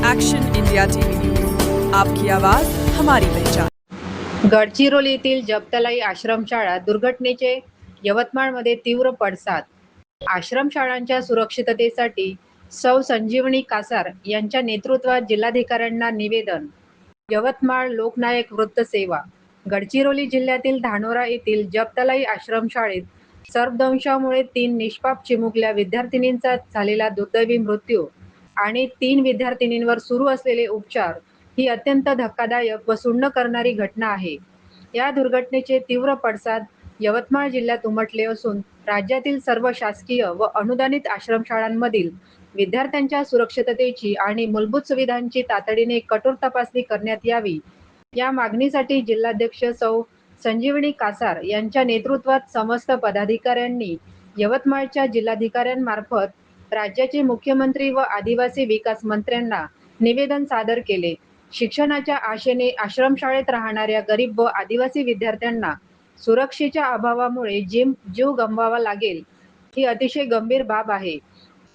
Action India TV news, आपकी आवाज हमारी पहचान। गडचिरोली येथील जपतलाई आश्रमशाळा दुर्घटनेचे यवतमाळमध्ये तीव्र पडसाद। आश्रमशाळांच्या सुरक्षिततेसाठी सौ संजीवनी कासार यांच्या नेतृत्वात जिल्हाधिकाऱ्यांना निवेदन। यवतमाळ लोकनायक वृत्तसेवा। गडचिरोली जिल्ह्यातील धानोरा येथील जपतलाई आश्रमशाळेत सर्पदंशामुळे 3 निष्पाप चिमुकल्या विद्यार्थिनींचा झालेला दुर्दैवी मृत्यू आणि 3 विद्यार्थिनींवर सुरू असलेले उपचार ही अत्यंत धक्कादायक व सुन्न करणारी घटना आहे। या दुर्घटनेचे तीव्र पडसाद यवतमाळ जिल्ह्यात उमटले असून राज्यातील सर्व शासकीय व अनुदानित आश्रमशाळांमधील विद्यार्थ्यांच्या सुरक्षिततेची आणि मूलभूत सुविधांची तातडीने कठोर तपासणी करण्यात यावी, या मागणीसाठी जिल्हाध्यक्ष सौ संजीवनी कासार यांच्या नेतृत्वात समस्त पदाधिकाऱ्यांनी यवतमाळच्या जिल्हाधिकाऱ्यांमार्फत राज्याचे मुख्यमंत्री व आदिवासी विकास मंत्र्यांना निवेदन सादर केले। शिक्षणाच्या आशेने आश्रमशाळेत राहणाऱ्या गरीब व आदिवासी विद्यार्थ्यांना सुरक्षेच्या अभावामुळे जीव गमवावा लागेल, ही अतिशय गंभीर बाब आहे।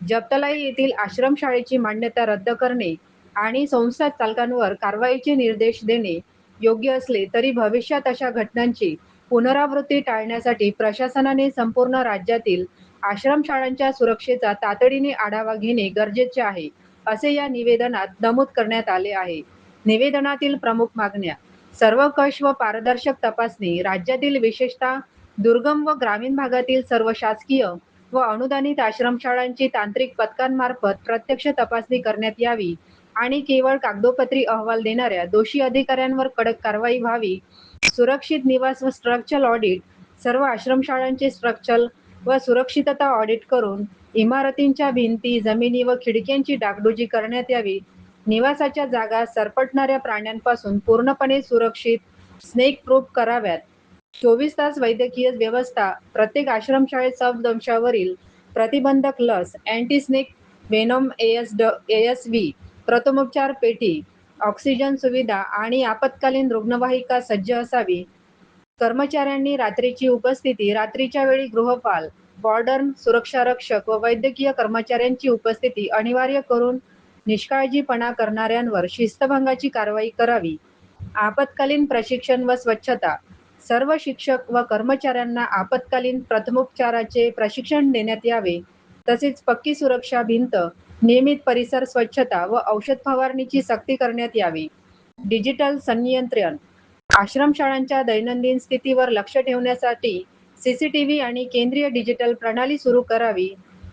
जपतलाई येथील आश्रमशाळेची मान्यता रद्द करणे आणि संस्था चालकांवर कारवाईचे निर्देश देणे योग्य असले तरी भविष्यात अशा घटनांची पुनरावृत्ती टाळण्यासाठी प्रशासनाने संपूर्ण राज्यातील आश्रमशाळांच्या सुरक्षेचा तातडीने आढावा घेणे गरजेचे आहे, असे या निवेदनात नमूद करण्यात आले आहे। निवेदनातील प्रमुख मागण्या: सर्वंकष व पारदर्शक तपासणी, राज्यातील विशेषतः दुर्गम व ग्रामीण भागातील सर्व शासकीय व अनुदानित आश्रमशाळांची तांत्रिक पथकांमार्फत प्रत्यक्ष तपासणी करण्यात यावी आणि केवळ कागदोपत्री अहवाल देणाऱ्या दोषी अधिकाऱ्यांवर कडक कारवाई व्हावी। सुरक्षित निवास व स्ट्रक्चरल ऑडिट: सर्व आश्रमशाळांचे स्ट्रक्चरल व सुरक्षितता ऑडिट करून इमारतींच्या भिंती, जमिनी व खिडक्यांची डागडुजी करण्यात यावी। निवासाच्या जागा सरपटणाऱ्या प्राण्यांपासून पूर्णपणे सुरक्षित स्नेक प्रूफ कराव्यात। 24 तास वैद्यकीय व्यवस्था, प्रत्येक आश्रमशाळेत सर्पदंशावरील प्रतिबंधक लस, अँटी स्नेक वेनॉम ASV, प्रथमोपचार पेटी, ऑक्सिजन सुविधा आणि आपत्कालीन रुग्णवाहिका सज्ज असावी। कर्मचाऱ्यांनी रात्रीची उपस्थिती, रात्रीच्या वेळी गृहपाल, वॉर्डन, सुरक्षारक्षक व वैद्यकीय कर्मचाऱ्यांची उपस्थिती अनिवार्य करून निष्काळजीपणा करणाऱ्यांवर शिस्तभंगाची कारवाई करावी। आपत्कालीन प्रशिक्षण व स्वच्छता: सर्व शिक्षक व कर्मचाऱ्यांना आपत्कालीन प्रथमोपचाराचे प्रशिक्षण देण्यात यावे। तसेच पक्की सुरक्षा भिंत, नियमित परिसर स्वच्छता व औषध फवारणीची सक्ती करण्यात यावी। डिजिटल संनियंत्रण: आश्रमशाळांच्या दैनंदिन स्थितीवर लक्ष ठेवण्यासाठी CCTV आणि केंद्रीय डिजिटल प्रणाली सुरू करावी।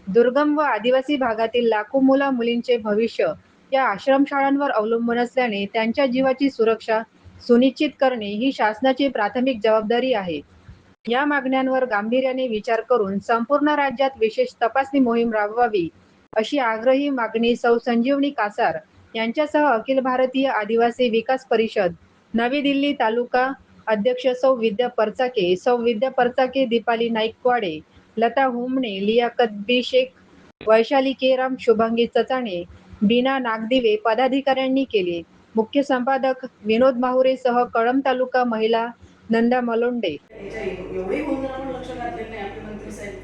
दुर्गम व आदिवासी भागातील लाखो मुला-मुलींचे भविष्य या आश्रमशाळांवर अवलंबून असल्याने त्यांच्या जीवाची सुरक्षा सुनिश्चित करणे ही शासनाची प्राथमिक जबाबदारी आहे। या मागण्यांवर गांभीर्याने विचार करून संपूर्ण राज्यात विशेष तपासणी मोहीम राबवावी, अशी आग्रही मागणी सौ संजीवनी कासार यांच्यासह अखिल भारतीय आदिवासी विकास परिषद, नवी दिल्ली तालुका अध्यक्ष सौ विद्या परचाके, दीपाली नाईकवाडे, लता हुमणे, लियाकत बी शेख, वैशाली केराम, शुभांगी चचाणे, बीना नागदिवे पदाधिकाऱ्यांनी केले। मुख्य संपादक विनोद माहुरेसह कळंब तालुका महिला नंदा मलोंडे। एवढी होऊन जर आपण लक्ष घातलेलं नाही, आपले मंत्री साहेब,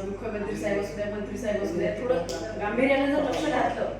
मुख्यमंत्री साहेब असू द्या, मंत्री साहेब असू द्या, थोडं गांभीर्याने जर लक्ष घातलं